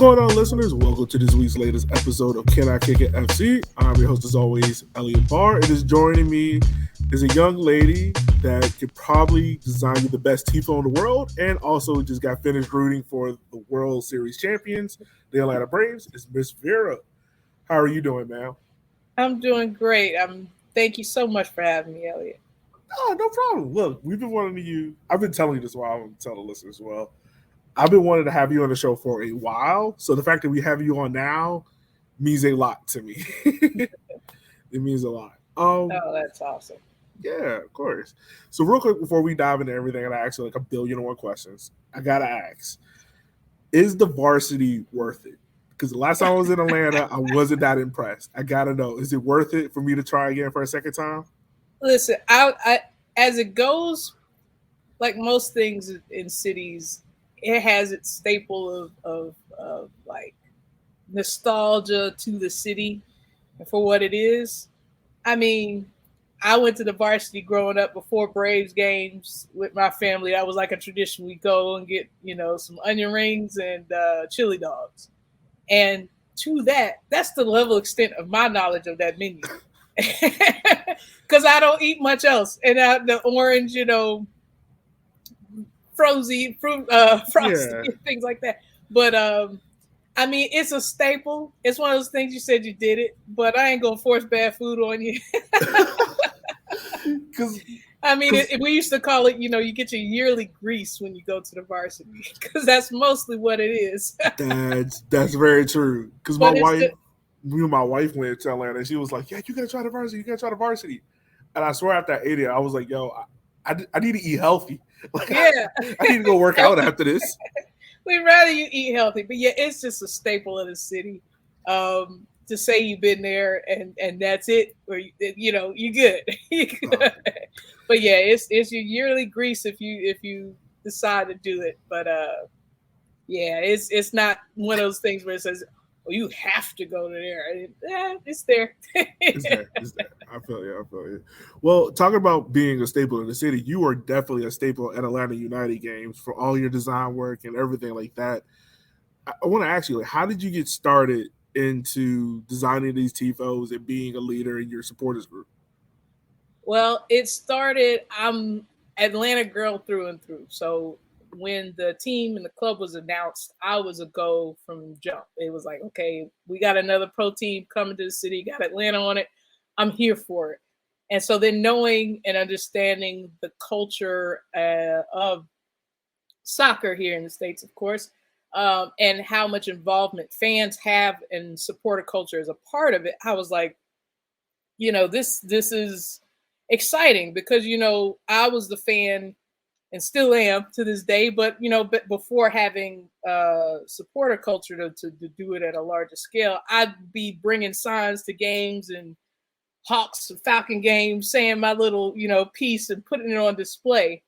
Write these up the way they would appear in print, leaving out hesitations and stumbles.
going on, listeners? Welcome to this week's latest episode of Can I Kick It FC. I'm your host, as always, Elliot Barr. It is joining me is a young lady that could probably design you the best tifo in the world, and also just got finished rooting for the World Series champions, the Atlanta Braves. It's Miss Vera. How are you doing, ma'am? I'm doing great. Thank you so much for having me, Elliot. Oh, no problem. Look, we've been wanting you. I've been telling you this while I'm going to tell the listeners as well. I've been wanting to have you on the show for a while, so the fact that we have you on now means a lot to me. It means a lot. Oh, that's awesome. Yeah, of course. So real quick before we dive into everything, and I ask you like a billion and one questions, I gotta ask: is the varsity worth it? Because the last time I was in Atlanta, I wasn't that impressed. I gotta know: is it worth it for me to try again for a second time? Listen, I as it goes, like most things in cities, it has its staple of like nostalgia to the city and for what it is. I mean, I went to the varsity growing up before Braves games with my family. That was like a tradition. We go and get, some onion rings and chili dogs. And to that, that's the level extent of my knowledge of that menu. Because I don't eat much else. And the orange, frosty, Yeah. things like that. But I mean, it's a staple. It's one of those things you said you did it, but I ain't gonna force bad food on you. Because I mean, we used to call it, you get your yearly grease when you go to the varsity, because that's mostly what it is. that's very true. Because But me and my wife went to Atlanta, and she was like, "Yeah, you gotta try the varsity. You gotta try the varsity." And I swear, after I ate it, I was like, "Yo, I need to eat healthy. Like, yeah, I need to go work out after this." we'd rather you eat healthy, but yeah, it's just a staple of the city. To say you've been there and that's it, or you're good. You're good. But yeah, it's your yearly grease if you decide to do it. But yeah, it's not one of those things where it says, "Well, you have to go to there." It's there. It's there. It's there. I feel you. I feel you. Well, talking about being a staple in the city, you are definitely a staple at Atlanta United games for all your design work and everything like that. I want to ask you, like, how did you get started into designing these tifos and being a leader in your supporters group? Well, it started. I'm Atlanta girl through and through. So when the team and the club was announced, I was a go from jump. It was like, okay, we got another pro team coming to the city, got Atlanta on it. I'm here for it. And so then knowing and understanding the culture of soccer here in the States, of course, and how much involvement fans have in supporter culture as a part of it, I was like, this is exciting because I was the fan and still am to this day, but but before having supporter culture to do it at a larger scale, I'd be bringing signs to games and Hawks and Falcon games, saying my little piece and putting it on display.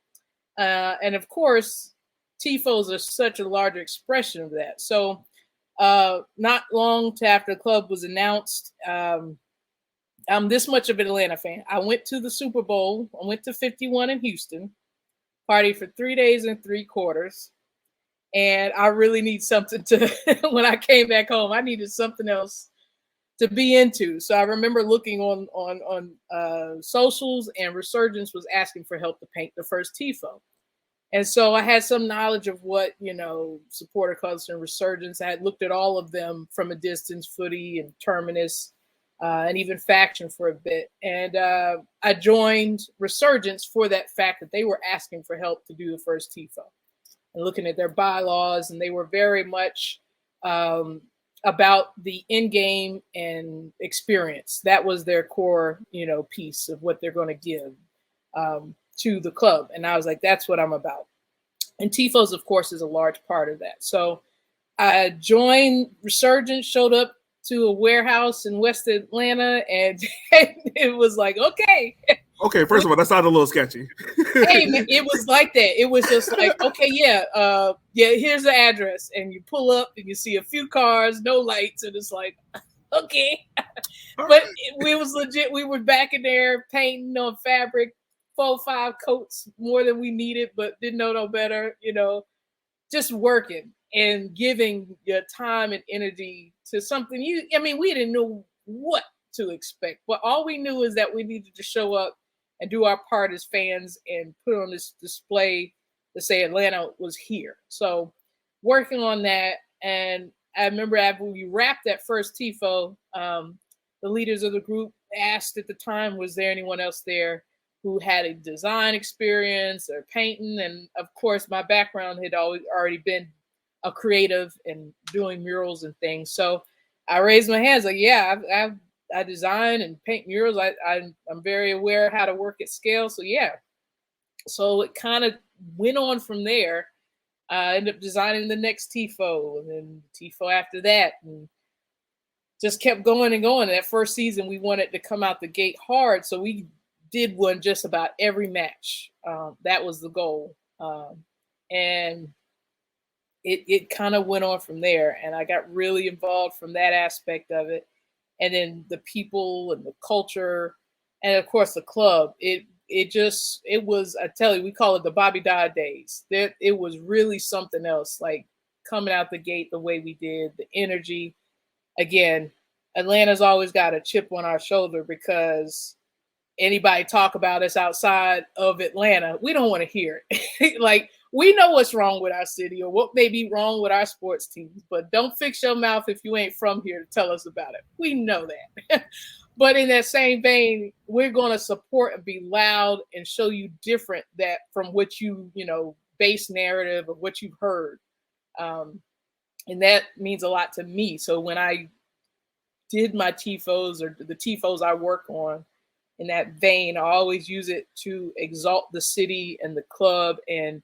And of course, tifos are such a larger expression of that. So not long after the club was announced, I'm this much of an Atlanta fan. I went to the Super Bowl. I went to 51 in Houston, partied for 3 days and 3 quarters. And I really need something to, when I came back home, I needed something else to be into. So I remember looking on socials, and Resurgence was asking for help to paint the first tifo. And so I had some knowledge of what, supporter culture and Resurgence. I had looked at all of them from a distance, Footy and Terminus, and even Faction for a bit. And I joined Resurgence for that fact that they were asking for help to do the first tifo. And looking at their bylaws, and they were very much about the in-game and experience. That was their core, piece of what they're going to give to the club. And I was like, that's what I'm about. And tifos, of course, is a large part of that. So I joined Resurgence, showed up to a warehouse in West Atlanta, and it was like, okay. Okay, first of all, that sounded a little sketchy. Hey, man, it was like that. It was just like, okay, yeah, here's the address, and you pull up and you see a few cars, no lights, and it's like, okay. But we was legit. We were back in there painting on fabric, 4 or 5 coats more than we needed, but didn't know no better, just working. and giving your time and energy to something I mean, we didn't know what to expect, but all we knew is that we needed to show up and do our part as fans and put on this display to say Atlanta was here. So working on that, and I remember after we wrapped that first tifo, the leaders of the group asked at the time, was there anyone else there who had a design experience or painting? And of course, my background had always already been a creative and doing murals and things. So I raised my hands like, yeah, I design and paint murals. I'm very aware how to work at scale. So yeah, so it kind of went on from there. I ended up designing the next tifo, and then tifo after that, and just kept going and going. That first season, we wanted to come out the gate hard, so we did one just about every match. That was the goal, and it kind of went on from there. And I got really involved from that aspect of it, and then the people and the culture, and of course the club. It was, I tell you, we call it the Bobby Dodd days. It was really something else. Like coming out the gate the way we did, the energy. Again, Atlanta's always got a chip on our shoulder because anybody talk about us outside of Atlanta, we don't want to hear it. Like we know what's wrong with our city or what may be wrong with our sports teams, but don't fix your mouth if you ain't from here to tell us about it. We know that. But in that same vein, we're going to support and be loud and show you different that from what base narrative of what you've heard. And that means a lot to me. So when I did my tifos or the tifos I work on in that vein, I always use it to exalt the city and the club and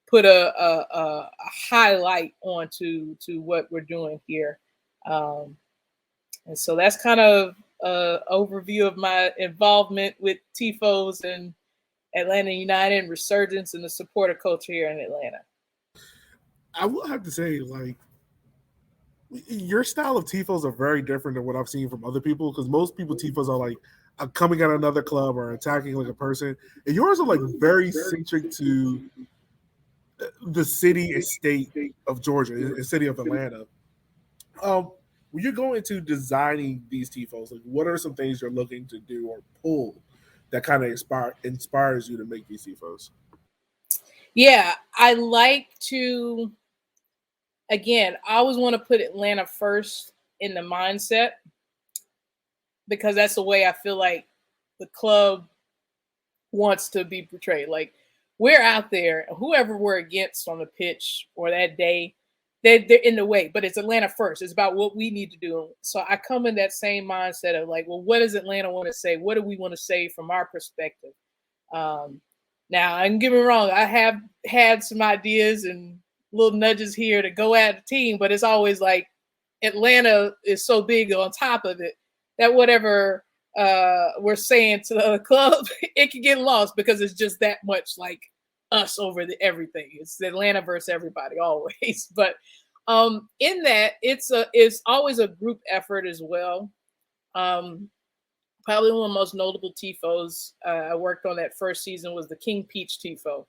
put a highlight onto what we're doing here. And so that's kind of an overview of my involvement with tifos and Atlanta United and resurgence and the supporter culture here in Atlanta. I will have to say, like, your style of tifos are very different than what I've seen from other people. Because most people tifos are like coming at another club or attacking like a person, and yours are like very centric to the city and state of Georgia, the city of Atlanta. When you're going to designing these tifos, like what are some things you're looking to do or pull that kind of inspires you to make these tifos? Yeah, I like to, again, I always want to put Atlanta first in the mindset because that's the way I feel like the club wants to be portrayed. Like we're out there, whoever we're against on the pitch or that day, they're in the way, but it's Atlanta first. It's about what we need to do. So I come in that same mindset of like, well, what does Atlanta want to say? What do we want to say from our perspective? Um, Now, and get me wrong, I have had some ideas and little nudges here to go at the team, but it's always like Atlanta is so big on top of it that whatever we're saying to the other club, it can get lost because it's just that much like us over everything. It's Atlanta versus everybody always. But in that, it's always a group effort as well. Um, Probably one of the most notable tifos I worked on that first season was the King Peach tifo.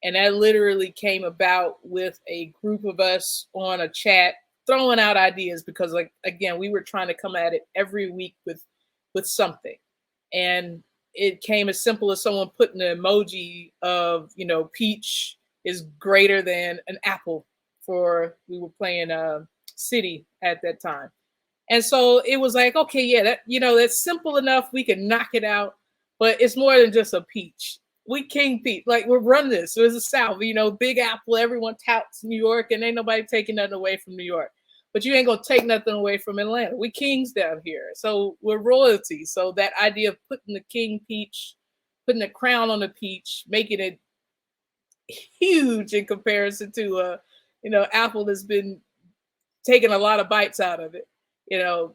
And that literally came about with a group of us on a chat throwing out ideas because like again, we were trying to come at it every week with something. And it came as simple as someone putting an emoji of, peach is greater than an apple for we were playing City at that time. And so it was like, okay, yeah, that's simple enough. We can knock it out, but it's more than just a peach. We King Peach, like we're running this. So it's the South, Big Apple. Everyone touts New York, and ain't nobody taking nothing away from New York. But you ain't gonna take nothing away from Atlanta. We kings down here, so we're royalty. So that idea of putting the King Peach, putting the crown on the peach, making it huge in comparison to Apple that's been taking a lot of bites out of it.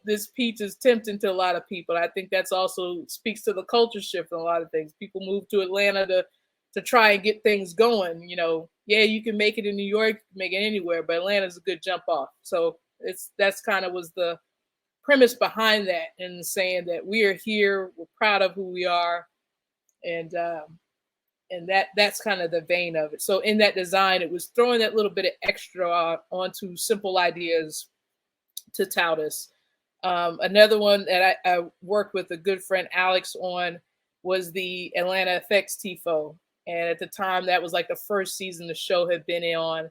This peach is tempting to a lot of people. I think that's also speaks to the culture shift in a lot of things. People move to Atlanta to try and get things going. Yeah, you can make it in New York, you can make it anywhere, but Atlanta's a good jump off. So that's kind of was the premise behind that, and saying that we are here, we're proud of who we are, and and that's kind of the vein of it. So in that design, it was throwing that little bit of extra onto simple ideas to tout us. Another one that I worked with a good friend Alex on was the Atlanta Effects tifo, and at the time that was like the first season the show had been on,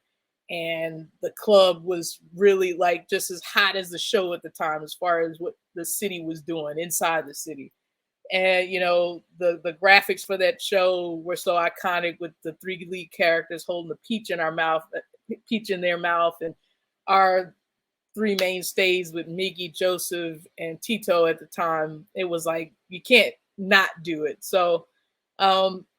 and the club was really like just as hot as the show at the time as far as what the city was doing inside the city. And the graphics for that show were so iconic with the three lead characters holding the peach in our mouth, peach in their mouth, and our three mainstays with Miggy, Joseph, and Tito at the time. It was like you can't not do it. So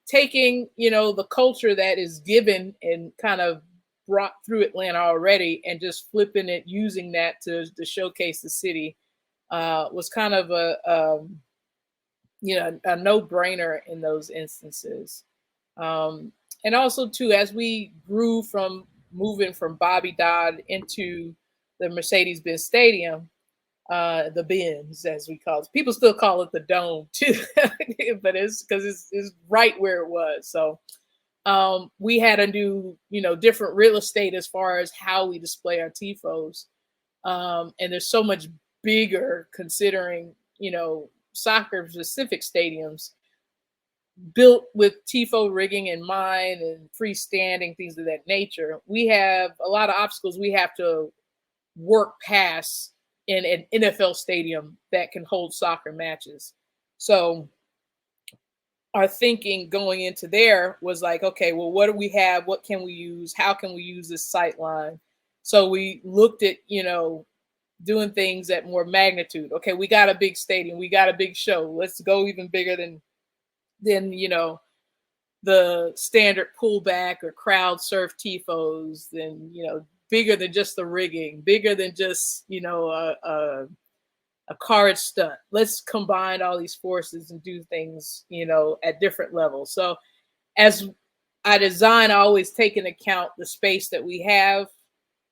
taking the culture that is given and kind of brought through Atlanta already and just flipping it, using that to showcase the city was kind of a no-brainer in those instances. And also too, as we grew from moving from Bobby Dodd into the Mercedes-Benz Stadium, the Benz as we call it, people still call it the Dome too, but it's because it's right where it was. So we had to do different real estate as far as how we display our tifos, and there's so much bigger considering soccer specific stadiums built with tifo rigging in mind and freestanding things of that nature. We have a lot of obstacles we have to work past in an NFL stadium that can hold soccer matches. So our thinking going into there was like, okay, well, what do we have? What can we use? How can we use this sight line? So we looked at, doing things at more magnitude. Okay, we got a big stadium, we got a big show. Let's go even bigger than the standard pullback or crowd surf tifos, then bigger than just the rigging, bigger than just a card stunt. Let's combine all these forces and do things at different levels. So as I design, I always take into account the space that we have,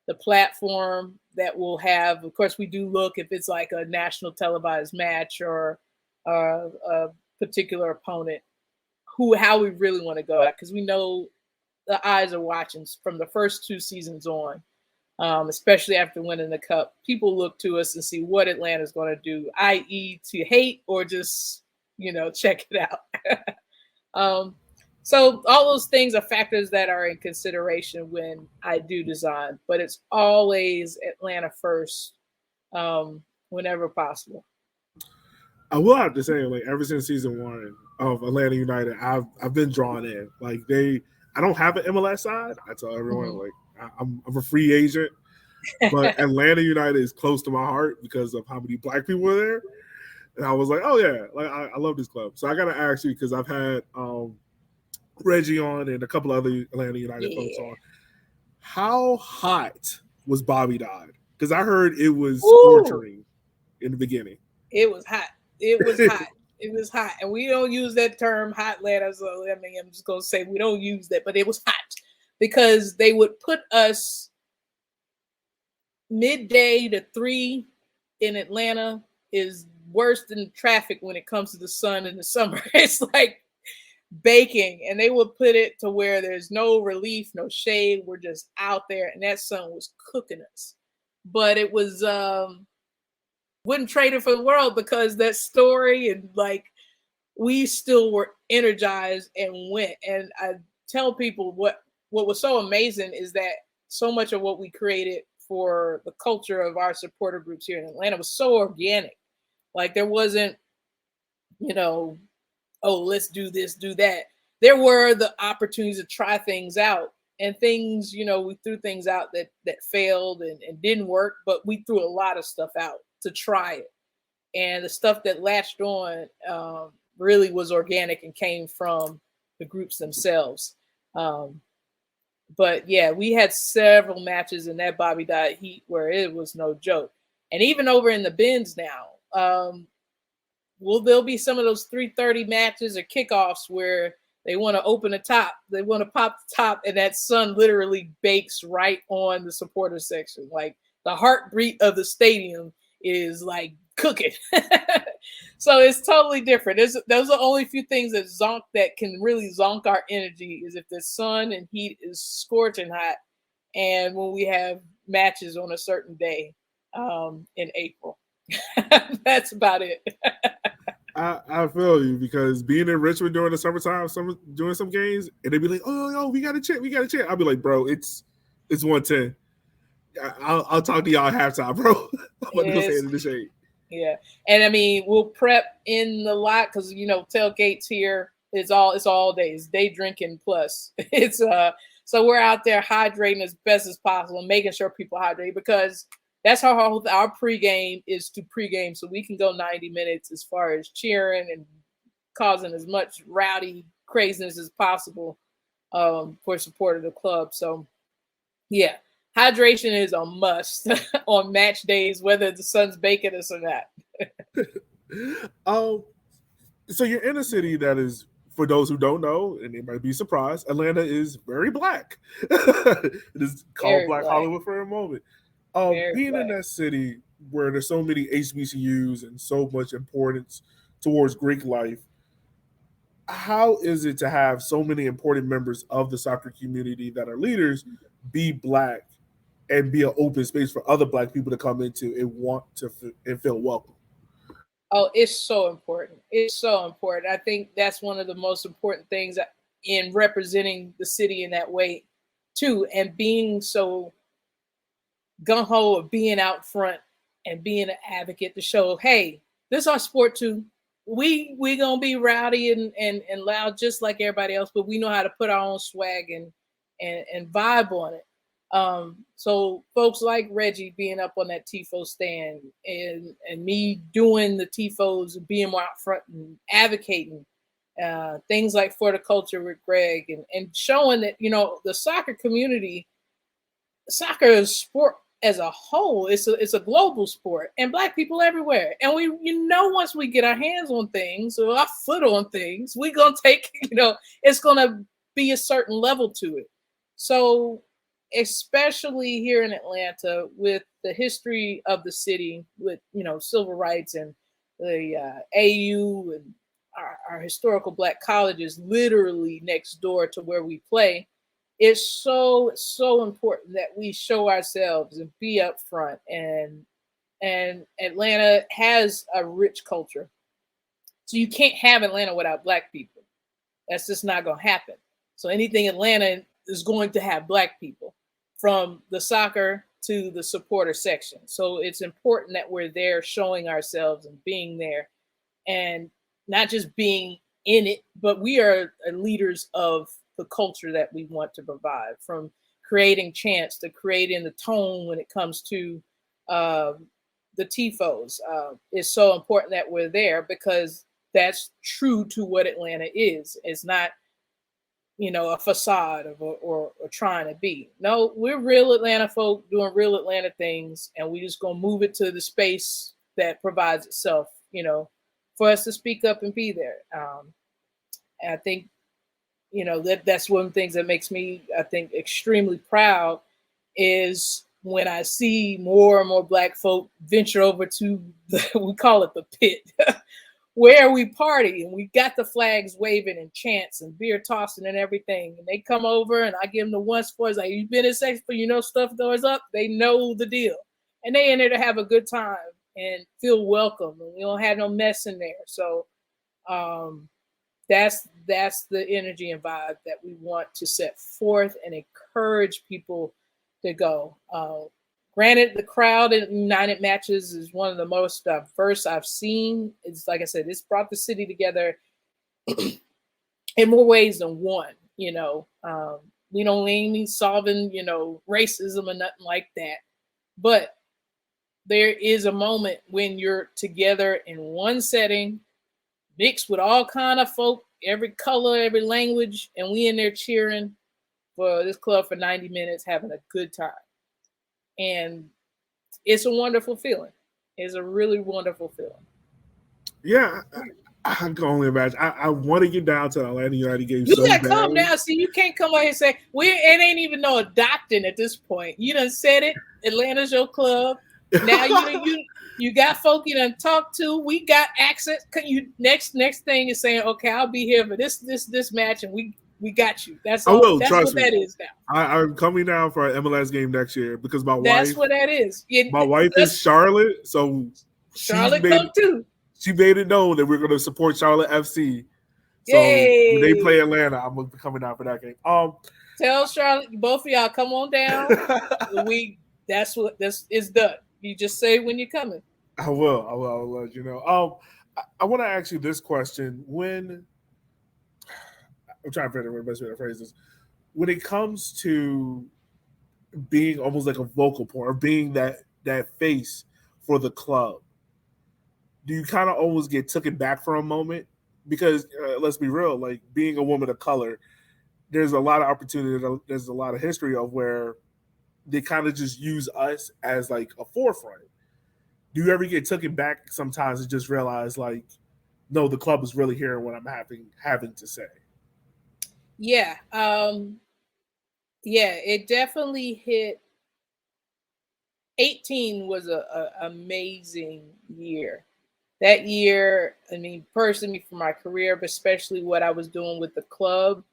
the platform that we'll have. Of course, we do look if it's like a national televised match or a particular opponent, how we really want to go at, because we know the eyes are watching from the first two seasons on, especially after winning the cup. People look to us and see what Atlanta's going to do, i.e. to hate or just, check it out. So all those things are factors that are in consideration when I do design, but it's always Atlanta first, whenever possible. I will have to say, like, ever since season 1 of Atlanta United, I've been drawn in. Like, I don't have an MLS side. I tell everyone, like, I'm a free agent, but Atlanta United is close to my heart because of how many Black people are there. And I was like, oh yeah, like I love this club. So I gotta ask you, because I've had Reggie on and a couple other Atlanta United folks on. How hot was Bobby Dodd? Because I heard it was torturing in the beginning. It was hot. It was hot. It was hot. And we don't use that term hot Atlanta. So I mean, I'm just gonna say we don't use that, but it was hot because they would put us midday to 3 in Atlanta is worse than traffic when it comes to the sun in the summer. It's like baking, and they would put it to where there's no relief, no shade. We're just out there, and that sun was cooking us. But it was wouldn't trade it for the world, because that story, and like we still were energized and went. And I tell people what was so amazing is that so much of what we created for the culture of our supporter groups here in Atlanta was so organic. Like there wasn't, oh, let's do this, do that. There were the opportunities to try things out, and things, we threw things out that failed and didn't work, but we threw a lot of stuff out to try it. And the stuff that latched on really was organic and came from the groups themselves. But yeah, we had several matches in that Bobby Dodd heat where it was no joke. And even over in the bins now, there'll be some of those 3:30 matches or kickoffs where they want to open the top, they want to pop the top, and that sun literally bakes right on the supporter section. Like the heartbeat of the stadium is like cooking. So it's totally different. Those are the only few things that can really zonk our energy is if the sun and heat is scorching hot, and when we have matches on a certain day in April. That's about it. I feel you because being in Richmond during the summertime, doing some games, and they'd be like, "Oh, yo, we got a chant." I'll be like, "Bro, it's 110. I'll talk to y'all at halftime, bro. I'm about to go stand in the shade." Yeah, and I mean we'll prep in the lot because tailgates here. It's all days day drinking plus. It's so we're out there hydrating as best as possible, and making sure people hydrate because that's how our pregame is to pregame, so we can go 90 minutes as far as cheering and causing as much rowdy craziness as possible for support of the club. So yeah, hydration is a must on match days, whether the sun's baking us or not. So you're in a city that is, for those who don't know, and they might be surprised, Atlanta is very black. It is called Very Black black. Hollywood for a moment. Being in that city where there's so many HBCUs and so much importance towards Greek life, how is it to have so many important members of the soccer community that are leaders be black and be an open space for other black people to come into and want to and feel welcome? Oh, it's so important. It's so important. I think that's one of the most important things in representing the city in that way, too, and being so gung ho of being out front and being an advocate to show, hey, this is our sport too. We gonna be rowdy and loud just like everybody else, but we know how to put our own swag and vibe on it. So folks like Reggie being up on that tifo stand and me doing the tifos and being more out front and advocating things like for the culture with Greg and showing that the soccer community, soccer is sport as a whole. It's a global sport and black people everywhere. And we once we get our hands on things or our foot on things, we gonna take it's gonna be a certain level to it. So especially here in Atlanta with the history of the city with civil rights and the AU and our historical black colleges literally next door to where we play, it's so important that we show ourselves and be up front, and Atlanta has a rich culture, so you can't have Atlanta without black people. That's just not going to happen. So anything Atlanta is going to have black people, from the soccer to the supporter section. So it's important that we're there showing ourselves and being there, and not just being in it, but we are leaders of the culture that we want to provide, from creating chants to creating the tone when it comes to the tifos. It's so important that we're there because that's true to what Atlanta is. It's not a facade of or trying to be. No, we're real Atlanta folk doing real Atlanta things, and we just gonna move it to the space that provides itself, for us to speak up and be there. And I think, that's one of the things that makes me, I think, extremely proud is when I see more and more black folk venture over to we call it the pit, where we party and we got the flags waving and chants and beer tossing and everything. And they come over and I give them the one sports like, you've been in sex, but stuff goes up. They know the deal. And they in there to have a good time and feel welcome. And we don't have no mess in there. So that's the energy and vibe that we want to set forth and encourage people to go. Granted, the crowd in United Matches is one of the most diverse I've seen. It's like I said, it's brought the city together in more ways than one. We don't aim solving, racism or nothing like that. But there is a moment when you're together in one setting, mixed with all kind of folk, every color, every language, and we in there cheering for this club for 90 minutes, having a good time. And it's a wonderful feeling. It's a really wonderful feeling. Yeah, I can only imagine. I want to get down to Atlanta United games. You gotta come now. See, you can't come out here and say it ain't even no adopting at this point. You done said it. Atlanta's your club. Now You got folk you done talk to. We got access. You next thing is saying, okay, I'll be here for this match, and we got you. That's I all. will, That's trust what me. that is now. I'm coming down for an MLS game next year because That's what that is. my wife is Charlotte, so Charlotte come too. she made it known that we're going to support Charlotte FC. So when they play Yay! Atlanta, I'm coming down for that game. Tell Charlotte, both of y'all come on down. That's what this is done. You just say when you're coming. I will. I'll let you know. I want to ask you this question. When I'm trying to figure out the best way to phrase this, when it comes to being almost like a vocal point or being that face for the club, do you kind of almost get taken back for a moment? Because let's be real, like being a woman of color, there's a lot of opportunity. There's a lot of history of where they kind of just use us as like a forefront. Do you ever get taken back sometimes and just realize like, no, the club is really hearing what I'm having to say? Yeah. Yeah, it definitely hit. 18 was a amazing year. That year, I mean, personally for my career, but especially what I was doing with the club,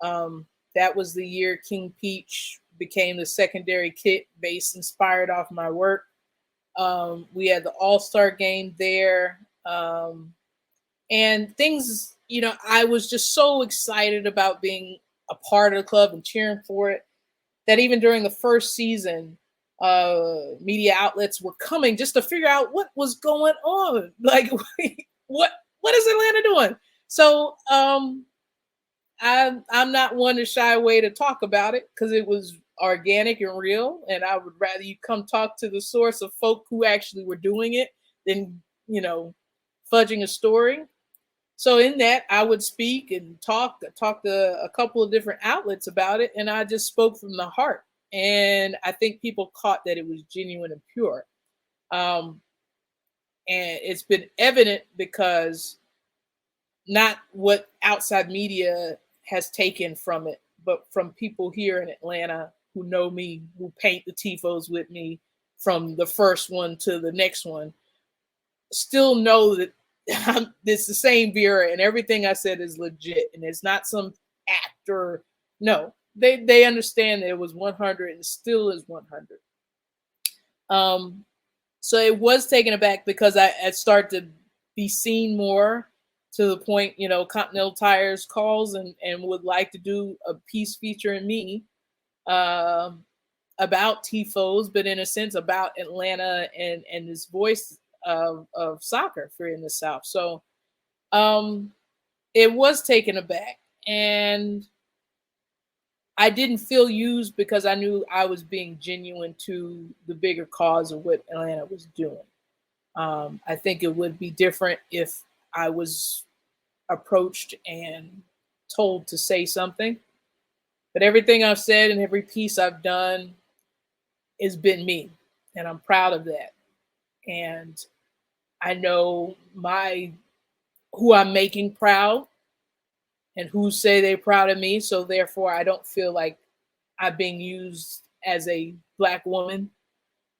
that was the year King Peach became the secondary kit base inspired off my work. We had the All-Star game there. And things, I was just so excited about being a part of the club and cheering for it that even during the first season, media outlets were coming just to figure out what was going on. Like, what is Atlanta doing? So I'm not one to shy away to talk about it because it was organic and real, and I would rather you come talk to the source of folk who actually were doing it than fudging a story. So in that, I would speak and talk to a couple of different outlets about it, and I just spoke from the heart. And I think people caught that it was genuine and pure. Um, and it's been evident because not what outside media has taken from it, but from people here in Atlanta who know me, who paint the tifos with me from the first one to the next one, still know that it's the same Vera and everything I said is legit and it's not some actor. No, they understand that it was 100 and still is 100. So it was taken aback because I started to be seen more to the point, Continental Tires calls and would like to do a piece featuring me about tifos, but in a sense about Atlanta and this voice of soccer for in the South. So it was taken aback, and I didn't feel used because I knew I was being genuine to the bigger cause of what Atlanta was doing. I think it would be different if I was approached and told to say something. But everything I've said and every piece I've done has been me, and I'm proud of that. And I know who I'm making proud and who say they're proud of me. So therefore, I don't feel like I'm being used as a Black woman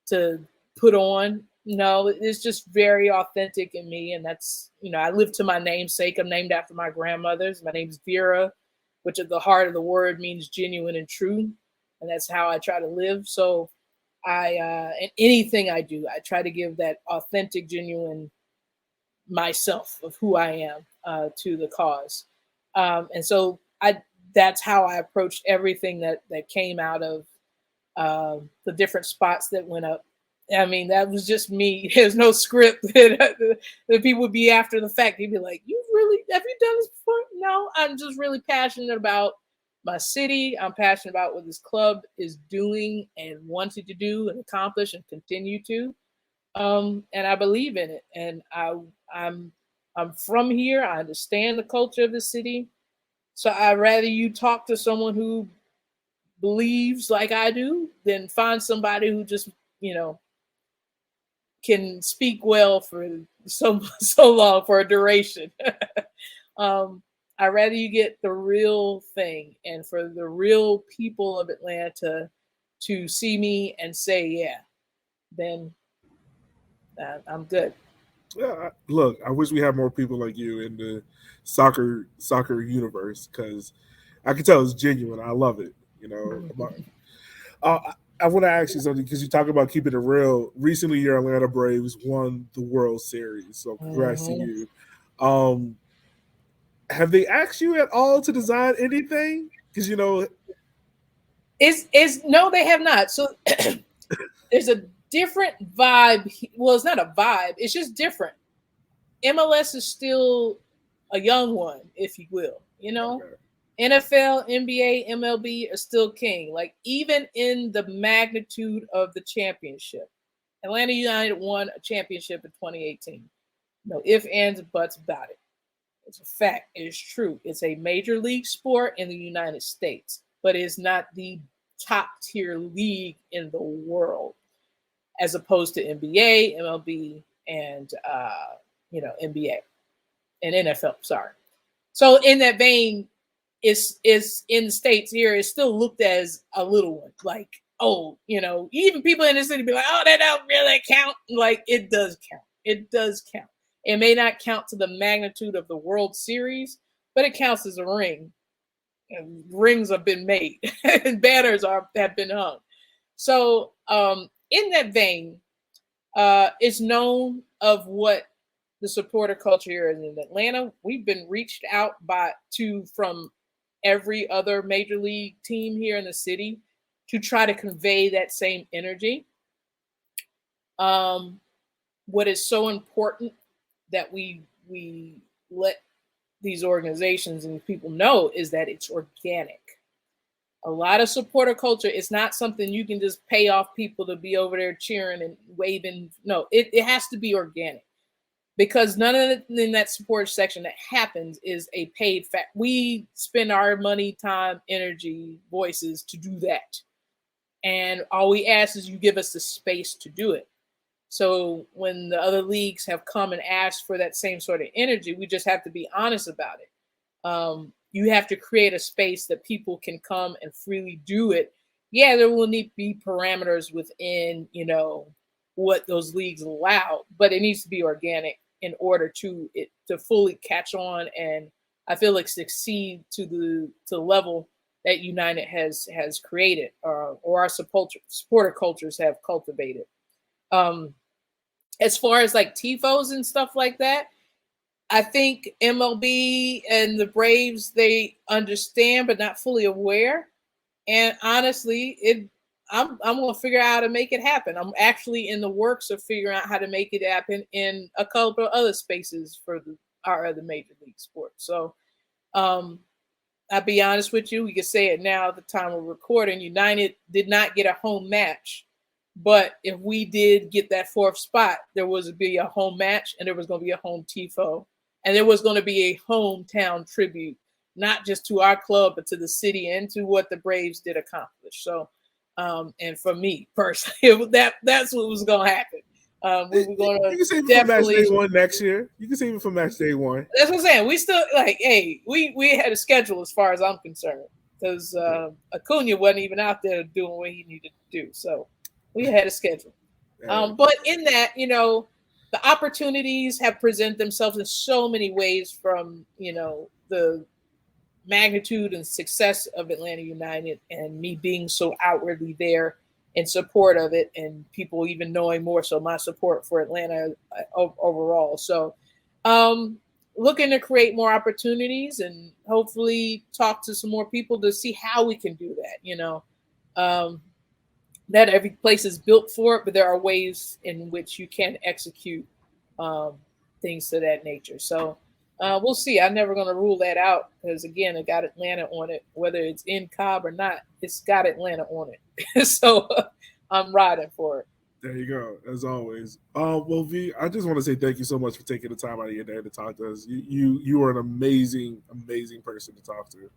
to put on. No, it's just very authentic in me. And that's, I live to my namesake. I'm named after my grandmother's. My name is Vera, which at the heart of the word means genuine and true. And that's how I try to live. So in anything I do, I try to give that authentic, genuine myself of who I am to the cause. And so that's how I approached everything that came out of the different spots that went up. I mean, that was just me. There's no script that people would be after the fact. They'd be like, have you done this before? No, I'm just really passionate about my city. I'm passionate about what this club is doing and wanted to do and accomplish and continue to. And I believe in it. And I'm from here. I understand the culture of the city. So I'd rather you talk to someone who believes like I do than find somebody who just, can speak well for so long for a duration. I'd rather you get the real thing and for the real people of Atlanta to see me and say, yeah, then I'm good. Yeah, look, I wish we had more people like you in the soccer universe because I can tell it's genuine. I love it. You know, I want to ask you something because you talk about keeping it real. Recently, your Atlanta Braves won the World Series, so congrats to Mhm. you. Um, have they asked you at all to design anything? Because you know, Is no, they have not. So there's a different vibe. Well, it's not a vibe. It's just different. MLS is still a young one, if you will. okay, NFL, NBA, MLB are still king. Like even in the magnitude of the championship, Atlanta United won a championship in 2018. No ifs, ands, and buts about it. It's a fact. It is true. It's a major league sport in the United States, but it's not the top tier league in the world, as opposed to NBA, MLB, and NBA and NFL. Sorry. So in that vein, is in the states here, it's still looked as a little one. Like, oh, even people in the city be like, oh, that don't really count. Like, it does count. It does count. It may not count to the magnitude of the World Series, but it counts as a ring. And rings have been made, and banners have been hung. So, in that vein, it's known of what the supporter culture here is in Atlanta. We've been reached out from every other major league team here in the city to try to convey that same energy. Um, what is so important that we let these organizations and people know is that it's organic. A lot of supporter culture is not something you can just pay off people to be over there cheering and waving. No, it has to be organic because none of it in that support section that happens is a paid fact. We spend our money, time, energy, voices to do that. And all we ask is you give us the space to do it. So when the other leagues have come and asked for that same sort of energy, we just have to be honest about it. You have to create a space that people can come and freely do it. Yeah, there will need to be parameters within, what those leagues allow, but it needs to be organic in order to it to fully catch on and I feel like succeed to the level that United has created or our supporter cultures have cultivated. Um, as far as like tifos and stuff like that, I think MLB and the Braves they understand but not fully aware. And honestly, I'm gonna figure out how to make it happen. I'm actually in the works of figuring out how to make it happen in a couple of other spaces for our other major league sports. So um, I'll be honest with you. We can say it now at the time of recording. United did not get a home match. But if we did get that fourth spot, there was to be a home match and there was going to be a home tifo. And there was going to be a hometown tribute, not just to our club, but to the city and to what the Braves did accomplish. So, and for me personally, that's what was going to happen. We were going to you can save it for match day definitely one next year. You can save it for match day one. that's what I'm saying. We still like, hey, we had a schedule as far as I'm concerned because Acuna wasn't even out there doing what he needed to do. So we had a schedule. Hey, But in that, the opportunities have presented themselves in so many ways from the magnitude and success of Atlanta United and me being so outwardly there in support of it and people even knowing more so my support for Atlanta overall. So um looking to create more opportunities and hopefully talk to some more people to see how we can do that, um not every place is built for it, but there are ways in which you can execute um, things to that nature. So we'll see. I'm never going to rule that out because again, it got Atlanta on it, whether it's in Cobb or not. It's got Atlanta on it, so I'm riding for it. there you go, as always. Well, V, I just want to say thank you so much for taking the time out of your day to talk to us. You are an amazing, amazing person to talk to.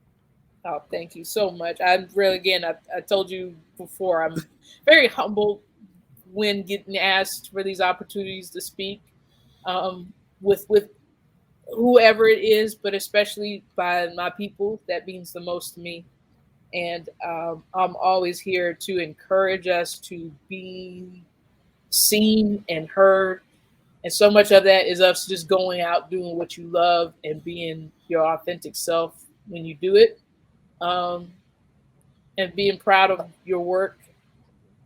Oh, thank you so much. I'm really again. I told you before. I'm very humbled when getting asked for these opportunities to speak with whoever it is, but especially by my people. That means the most to me. And I'm always here to encourage us to be seen and heard. And so much of that is us just going out doing what you love and being your authentic self when you do it, um, and being proud of your work.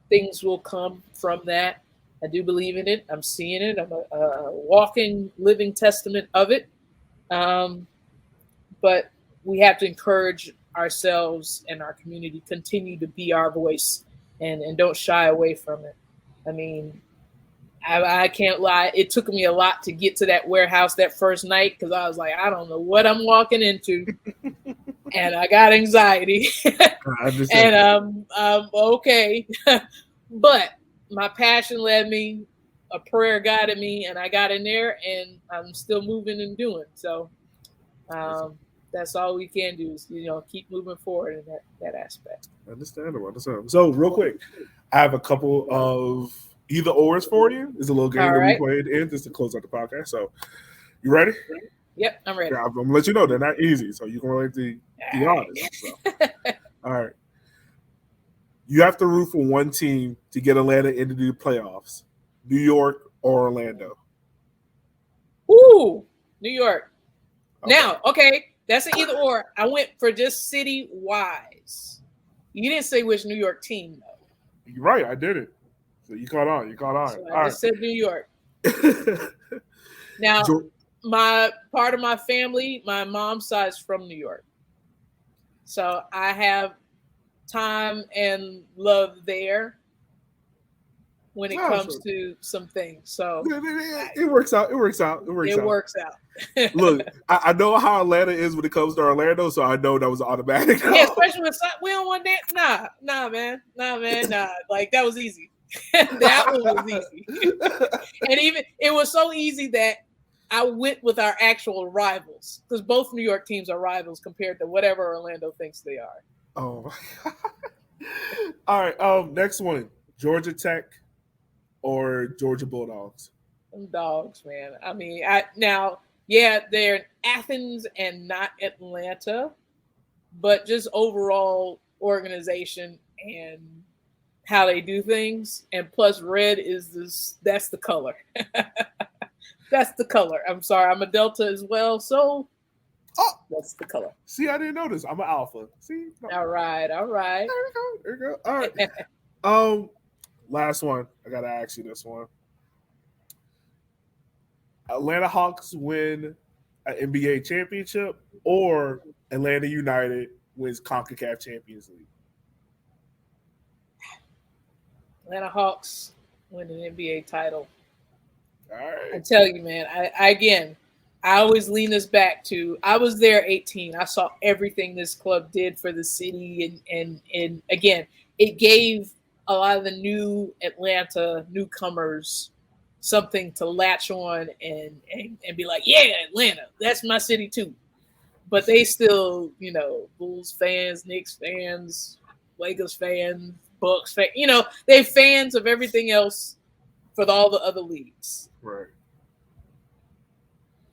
Things will come from that. I do believe in it. I'm seeing it. I'm a walking, living testament of it. Um, but we have to encourage ourselves and our community continue to be our voice, and don't shy away from it. I mean, I can't lie. It took me a lot to get to that warehouse that first night because I was like, I don't know what I'm walking into, and I got anxiety, I understand. and okay, but my passion led me, a prayer guided me, and I got in there, and I'm still moving and doing. So um, that's all we can do is keep moving forward in that aspect. Understandable. Understandable. So, real quick, I have a couple of either ors for you. It's a little game All that we right. played in just to close out the podcast. So, you ready? Yep, I'm ready. Yeah, I'm gonna let you know they're not easy, so you can relate to be honest. So, all right, you have to root for one team to get Atlanta into the playoffs: New York or Orlando. Ooh, New York. Okay. Now, okay, that's an either or. I went for just city wise. You didn't say which New York team though. You're right. I did it. So you caught on. You caught on. So All I right. just said New York. Now, my part of my family, my mom's side's from New York. So I have time and love there when it comes to some things. So it works out. It works out. It works it out. works out. Look, I know how Atlanta is when it comes to Orlando, so I know that was automatic. Yeah, especially with we don't want that. Nah, man. Like that was easy. That one was easy. And even it was so easy that I went with our actual rivals because both New York teams are rivals compared to whatever Orlando thinks they are. Oh my God. All right. Next one: Georgia Tech or Georgia Bulldogs. Them dogs, man. I mean, they're in Athens and not Atlanta, but just overall organization and how they do things. And plus, red is that's the color. That's the color. I'm sorry, I'm a Delta as well, so that's the color. See, I didn't know this. I'm an Alpha. See, All right. There we go. There we go. All right. Last one. I gotta ask you this one. Atlanta Hawks win an NBA championship, or Atlanta United wins CONCACAF Champions League. Atlanta Hawks win an NBA title. All right. I tell you, man. I always lean this back to I was there 18. I saw everything this club did for the city, and again, it gave a lot of the new Atlanta newcomers something to latch on and be like, yeah, Atlanta, that's my city too. But they still, Bulls fans, Knicks fans, Lakers fans, Bucks fans, they fans of everything else for all the other leagues. Right.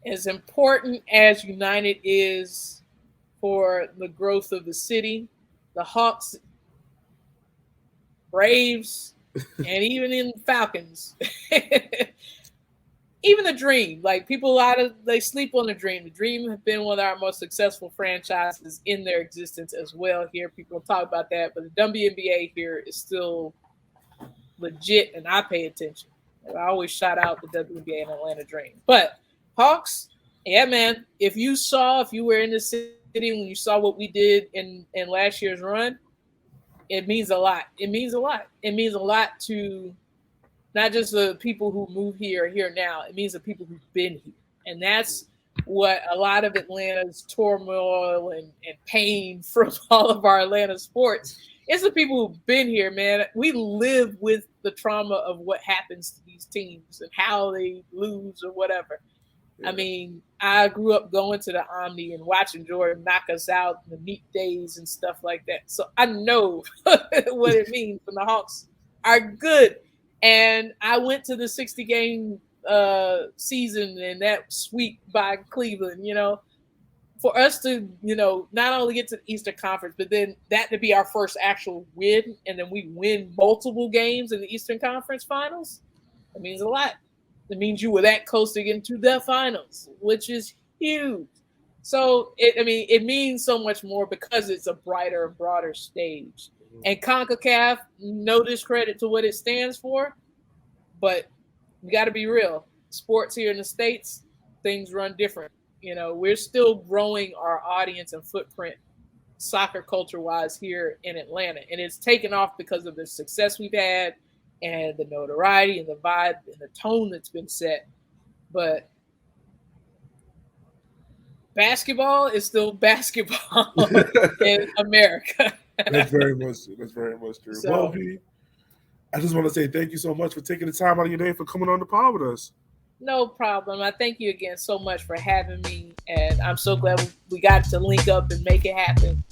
As important as United is for the growth of the city, the Hawks, Braves, and even in Falcons, even the Dream. Like people, they sleep on the Dream. The Dream have been one of our most successful franchises in their existence as well. Here, people talk about that, but the WNBA here is still legit, and I pay attention. I always shout out the WNBA and Atlanta Dream. But Hawks, yeah, man. If you were in the city when you saw what we did in last year's run, it means a lot. It means a lot. It means a lot to not just the people who move here now. It means the people who've been here. And that's what a lot of Atlanta's turmoil and pain from all of our Atlanta sports. It's the people who've been here, man. We live with the trauma of what happens to these teams and how they lose or whatever. Yeah. I mean, I grew up going to the Omni and watching Jordan knock us out in the meet days and stuff like that. So I know what it means when the Hawks are good. And I went to the 60-game season and that sweep by Cleveland, for us to, not only get to the Eastern Conference, but then that to be our first actual win, and then we win multiple games in the Eastern Conference Finals. It means a lot. It means you were that close to getting to the finals, which is huge. So it means so much more because it's a brighter and broader stage. And CONCACAF, no discredit to what it stands for, but you got to be real. Sports here in the States, things run different. We're still growing our audience and footprint soccer culture wise here in Atlanta. And it's taken off because of the success we've had and the notoriety and the vibe and the tone that's been set. But basketball is still basketball in America. That's very much true. So, well, V, I just want to say thank you so much for taking the time out of your day for coming on the pod with us. No problem. I thank you again so much for having me. And I'm so glad we got to link up and make it happen.